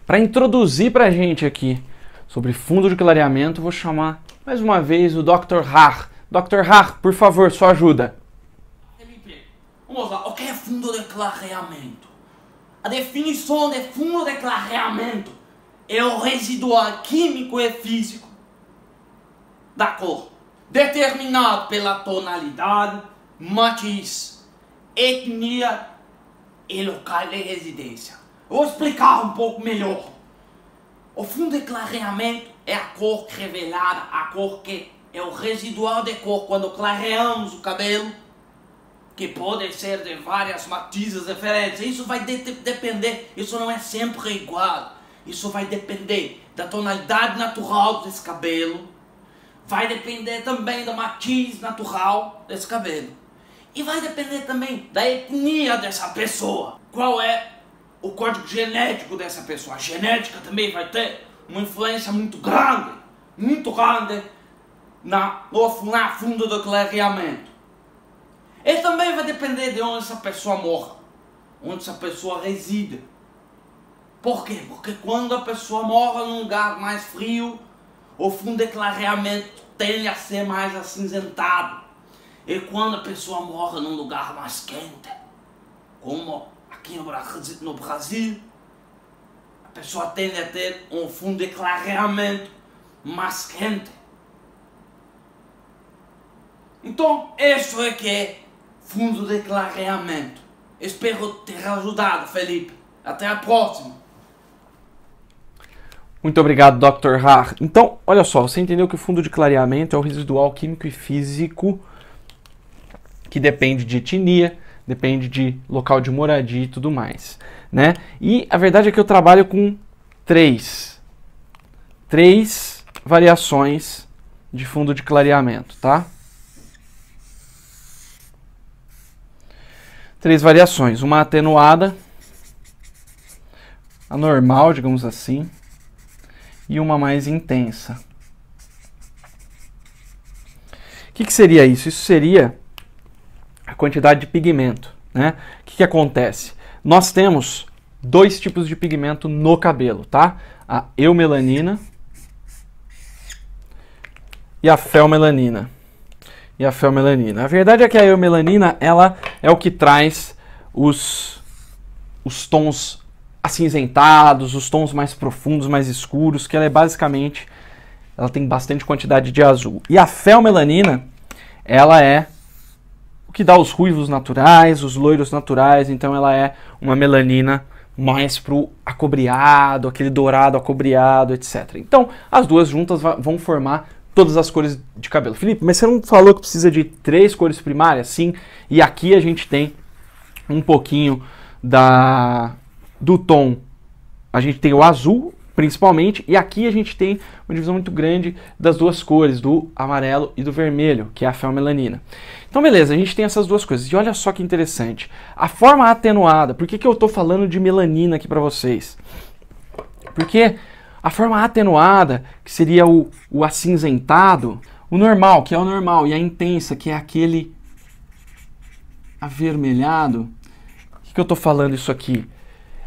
Para introduzir para a gente aqui sobre fundo de clareamento, vou chamar mais uma vez o Dr. Har. Dr. Har, por favor, sua ajuda. Felipe, vamos lá. O que é fundo de clareamento? A definição de fundo de clareamento é o residual químico e físico da cor, determinado pela tonalidade, matiz, etnia e local de residência. Eu vou explicar um pouco melhor. O fundo de clareamento é a cor revelada, a cor que é o residual de cor quando clareamos o cabelo, que pode ser de várias matizes diferentes. Isso vai depender, isso não é sempre igual. Isso vai depender da tonalidade natural desse cabelo, vai depender também da matiz natural desse cabelo. E vai depender também da etnia dessa pessoa. Qual é o código genético dessa pessoa? A genética também vai ter uma influência muito grande no fundo do clareamento. E também vai depender de onde essa pessoa mora, onde essa pessoa reside. Por quê? Porque quando a pessoa mora num lugar mais frio, o fundo de clareamento tende a ser mais acinzentado. E quando a pessoa mora num lugar mais quente, como aqui no Brasil, a pessoa tende a ter um fundo de clareamento mais quente. Então, isso é que é fundo de clareamento. Espero ter ajudado, Felipe. Até a próxima. Muito obrigado, Dr. Har. Então, olha só, você entendeu que o fundo de clareamento é o residual químico e físico que depende de etnia, depende de local de moradia e tudo mais, né? E a verdade é que eu trabalho com três variações de fundo de clareamento, tá? 3 variações, uma atenuada, a normal, digamos assim, e uma mais intensa. O que seria isso? Isso seria a quantidade de pigmento, né? O que acontece? Nós temos 2 tipos de pigmento no cabelo, tá? A eumelanina e a felmelanina. A verdade é que a eumelanina, ela é o que traz os tons acinzentados, os tons mais profundos, mais escuros, que ela é basicamente, ela tem bastante quantidade de azul. E a felmelanina, ela é o que dá os ruivos naturais, os loiros naturais, então ela é uma melanina mais pro acobreado, aquele dourado acobreado, etc. Então, as duas juntas vão formar todas as cores de cabelo. Felipe, mas você não falou que precisa de 3 cores primárias? Sim, e aqui a gente tem um pouquinho do tom. A gente tem o azul, principalmente, e aqui a gente tem uma divisão muito grande das 2 cores, do amarelo e do vermelho, que é a felmelanina. Então, beleza, a gente tem essas 2 coisas. E olha só que interessante. A forma atenuada, por que eu estou falando de melanina aqui para vocês? Porque a forma atenuada, que seria o acinzentado, o normal, que é o normal, e a intensa, que é aquele avermelhado. Por que eu estou falando isso aqui?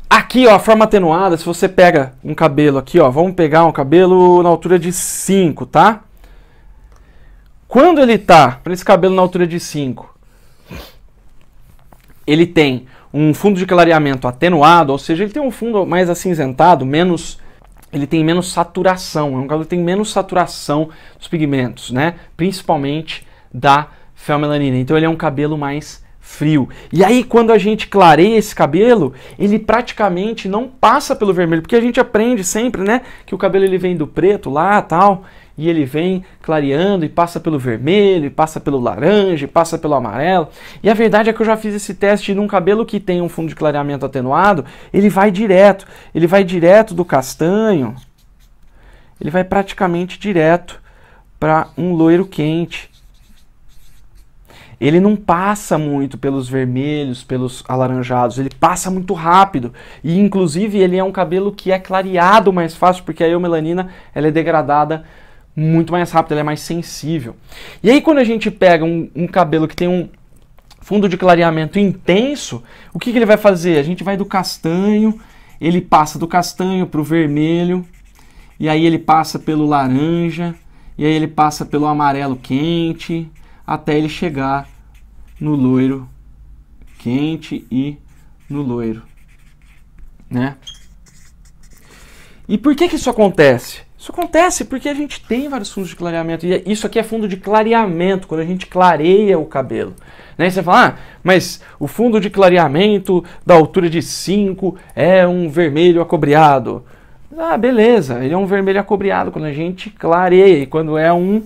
Aqui, ó, a forma atenuada, se você pega um cabelo aqui, ó, vamos pegar um cabelo na altura de 5, tá? Quando ele tá, para esse cabelo na altura de 5, ele tem um fundo de clareamento atenuado, ou seja, ele tem um fundo mais acinzentado, ele tem menos saturação, é um cabelo que tem menos saturação dos pigmentos, né? Principalmente da felmelanina. Então ele é um cabelo mais frio. E aí quando a gente clareia esse cabelo, ele praticamente não passa pelo vermelho, porque a gente aprende sempre, né, que o cabelo ele vem do preto lá, tal, e ele vem clareando e passa pelo vermelho, e passa pelo laranja, e passa pelo amarelo. E a verdade é que eu já fiz esse teste num cabelo que tem um fundo de clareamento atenuado, ele vai direto do castanho, ele vai praticamente direto para um loiro quente. Ele não passa muito pelos vermelhos, pelos alaranjados, ele passa muito rápido. E inclusive ele é um cabelo que é clareado mais fácil, porque a eumelanina ela é degradada muito mais rápido, ela é mais sensível. E aí quando a gente pega um cabelo que tem um fundo de clareamento intenso, o que ele vai fazer? A gente vai do castanho ele passa do castanho para o vermelho, e aí ele passa pelo laranja, e aí ele passa pelo amarelo quente, até ele chegar no loiro quente e no loiro, né? E por que isso acontece? Isso acontece porque a gente tem vários fundos de clareamento, e isso aqui é fundo de clareamento, quando a gente clareia o cabelo. Né? Você fala, mas o fundo de clareamento da altura de 5 é um vermelho acobreado. Ah, beleza, ele é um vermelho acobreado quando a gente clareia, e quando é um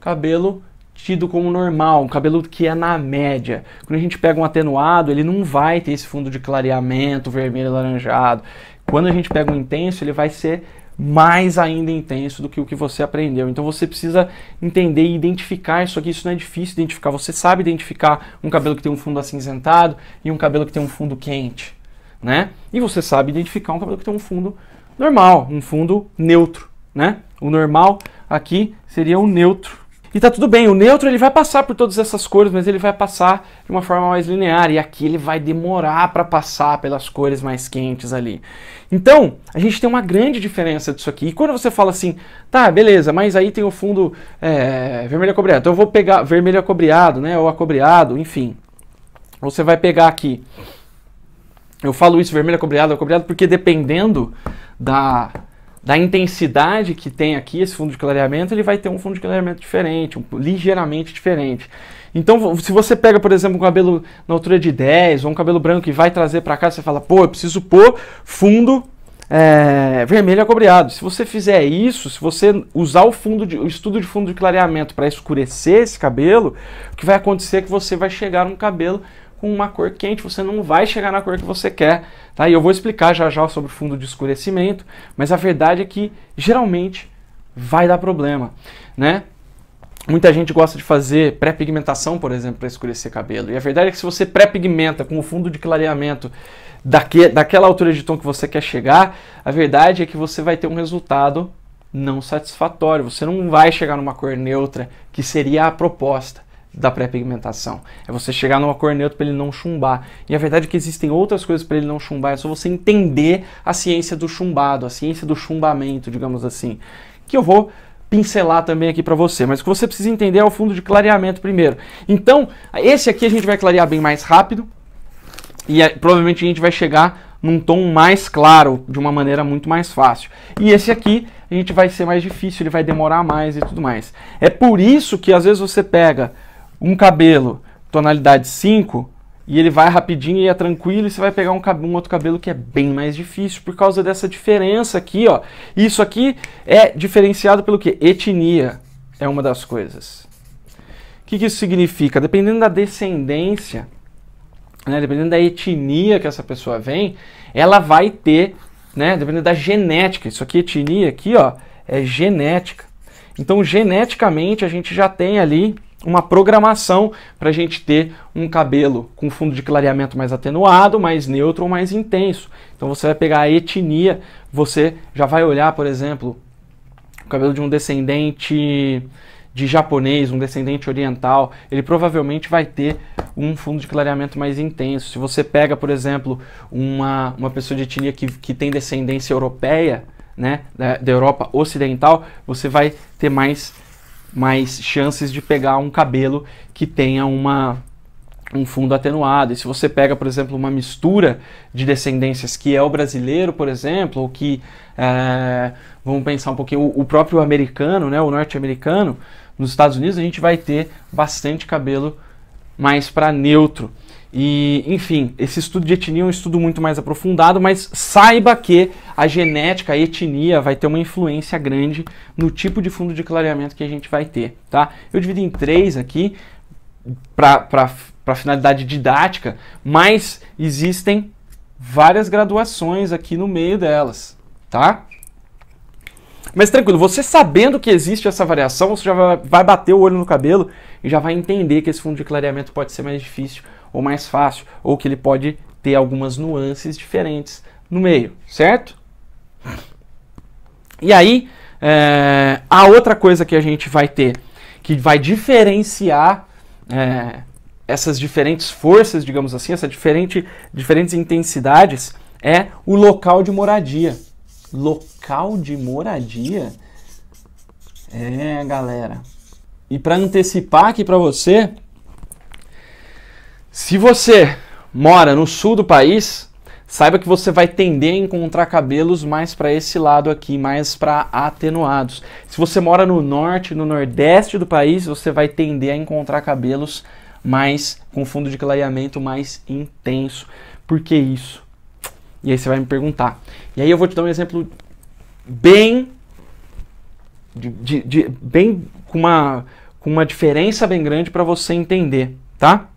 cabelo tido como normal, um cabelo que é na média. Quando a gente pega um atenuado, ele não vai ter esse fundo de clareamento vermelho alaranjado. Quando a gente pega um intenso, ele vai ser mais ainda intenso do que o que você aprendeu. Então você precisa entender e identificar isso aqui. Isso não é difícil identificar. Você sabe identificar um cabelo que tem um fundo acinzentado e um cabelo que tem um fundo quente, né? E você sabe identificar um cabelo que tem um fundo normal, um fundo neutro, né? O normal aqui seria o neutro. E tá tudo bem, o neutro ele vai passar por todas essas cores, mas ele vai passar de uma forma mais linear, e aqui ele vai demorar para passar pelas cores mais quentes ali. Então, a gente tem uma grande diferença disso aqui. E quando você fala assim, tá, beleza, mas aí tem o fundo vermelho acobreado, então eu vou pegar vermelho acobreado, né, ou acobreado, enfim. Você vai pegar aqui, eu falo isso, vermelho acobreado, porque dependendo da intensidade que tem aqui esse fundo de clareamento, ele vai ter um fundo de clareamento diferente, ligeiramente diferente. Então, se você pega, por exemplo, um cabelo na altura de 10, ou um cabelo branco e vai trazer para cá, você fala, pô, eu preciso pôr fundo vermelho acobreado. Se você fizer isso, se você usar o estudo de fundo de clareamento para escurecer esse cabelo, o que vai acontecer é que você vai chegar num cabelo com uma cor quente, você não vai chegar na cor que você quer, tá? E eu vou explicar já já sobre o fundo de escurecimento, mas a verdade é que geralmente vai dar problema, né? Muita gente gosta de fazer pré-pigmentação, por exemplo, para escurecer cabelo. E a verdade é que se você pré-pigmenta com o fundo de clareamento daquela altura de tom que você quer chegar, a verdade é que você vai ter um resultado não satisfatório. Você não vai chegar numa cor neutra, que seria a proposta da pré-pigmentação. É você chegar numa cor neutra para ele não chumbar. E a verdade é que existem outras coisas para ele não chumbar. É só você entender a ciência do chumbado, a ciência do chumbamento, digamos assim, que eu vou pincelar também aqui para você. Mas o que você precisa entender é o fundo de clareamento primeiro. Então, esse aqui a gente vai clarear bem mais rápido e provavelmente a gente vai chegar num tom mais claro, de uma maneira muito mais fácil. E esse aqui a gente vai ser mais difícil, ele vai demorar mais e tudo mais. É por isso que às vezes você pega um cabelo tonalidade 5 e ele vai rapidinho e é tranquilo, e você vai pegar um outro cabelo que é bem mais difícil por causa dessa diferença aqui, ó. Isso aqui é diferenciado pelo quê? Etnia é uma das coisas. O que isso significa? Dependendo da descendência, né, dependendo da etnia que essa pessoa vem, ela vai ter, né, dependendo da genética. Isso aqui, etnia, aqui, ó, é genética. Então, geneticamente, a gente já tem ali uma programação para a gente ter um cabelo com fundo de clareamento mais atenuado, mais neutro ou mais intenso. Então você vai pegar a etnia, você já vai olhar, por exemplo, o cabelo de um descendente de japonês, um descendente oriental, ele provavelmente vai ter um fundo de clareamento mais intenso. Se você pega, por exemplo, uma pessoa de etnia que tem descendência europeia, né, da Europa Ocidental, você vai ter mais chances de pegar um cabelo que tenha um fundo atenuado. E se você pega, por exemplo, uma mistura de descendências que é o brasileiro, por exemplo, ou que, vamos pensar um pouquinho, o próprio americano, né, o norte-americano, nos Estados Unidos a gente vai ter bastante cabelo mais para neutro. E, enfim, esse estudo de etnia é um estudo muito mais aprofundado, mas saiba que a genética, a etnia, vai ter uma influência grande no tipo de fundo de clareamento que a gente vai ter, tá? Eu dividi em 3 aqui para finalidade didática, mas existem várias graduações aqui no meio delas, tá? Mas tranquilo, você sabendo que existe essa variação, você já vai bater o olho no cabelo e já vai entender que esse fundo de clareamento pode ser mais difícil ou mais fácil, ou que ele pode ter algumas nuances diferentes no meio, certo? E aí, a outra coisa que a gente vai ter, que vai diferenciar essas diferentes forças, digamos assim, essas diferentes intensidades, é o local de moradia. Local de moradia? É, galera. E para antecipar aqui para você, se você mora no sul do país, saiba que você vai tender a encontrar cabelos mais para esse lado aqui, mais para atenuados. Se você mora no norte, no nordeste do país, você vai tender a encontrar cabelos mais com fundo de clareamento mais intenso. Por que isso? E aí você vai me perguntar. E aí eu vou te dar um exemplo bem com uma diferença bem grande para você entender, tá?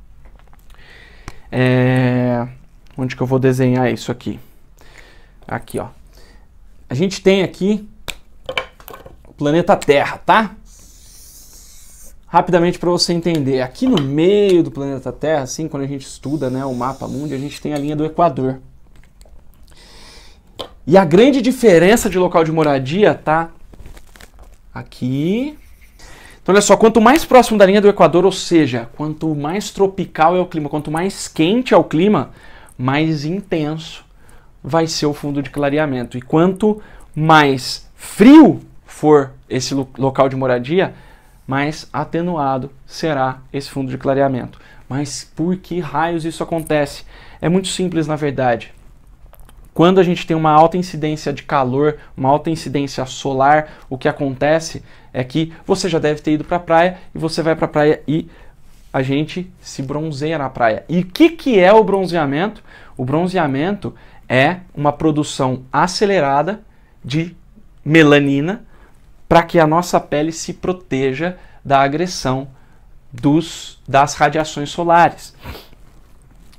Onde que eu vou desenhar isso aqui? Aqui, ó. A gente tem aqui o planeta Terra, tá? Rapidamente para você entender. Aqui no meio do planeta Terra, assim, quando a gente estuda, né, o mapa mundi, a gente tem a linha do Equador. E a grande diferença de local de moradia tá aqui. Então, olha só, quanto mais próximo da linha do Equador, ou seja, quanto mais tropical é o clima, quanto mais quente é o clima, mais intenso vai ser o fundo de clareamento. E quanto mais frio for esse local de moradia, mais atenuado será esse fundo de clareamento. Mas por que raios isso acontece? É muito simples, na verdade. Quando a gente tem uma alta incidência de calor, uma alta incidência solar, o que acontece é que você já deve ter ido para a praia e você vai para a praia e a gente se bronzeia na praia. E o que é o bronzeamento? O bronzeamento é uma produção acelerada de melanina para que a nossa pele se proteja da agressão das radiações solares.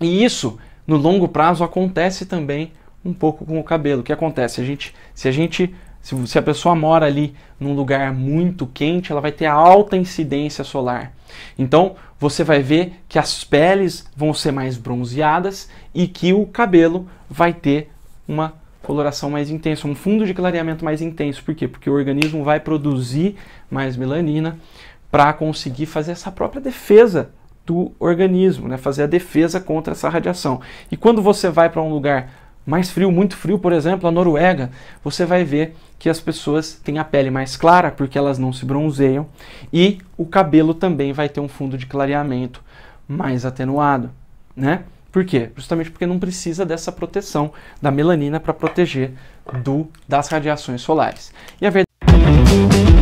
E isso, no longo prazo, acontece também um pouco com o cabelo. O que acontece? Se a pessoa mora ali num lugar muito quente, ela vai ter alta incidência solar. Então, você vai ver que as peles vão ser mais bronzeadas e que o cabelo vai ter uma coloração mais intensa, um fundo de clareamento mais intenso. Por quê? Porque o organismo vai produzir mais melanina para conseguir fazer essa própria defesa do organismo, né? Fazer a defesa contra essa radiação. E quando você vai para um lugar mais frio, muito frio, por exemplo, a Noruega, você vai ver que as pessoas têm a pele mais clara porque elas não se bronzeiam e o cabelo também vai ter um fundo de clareamento mais atenuado, né? Por quê? Justamente porque não precisa dessa proteção da melanina para proteger das radiações solares. E a verdade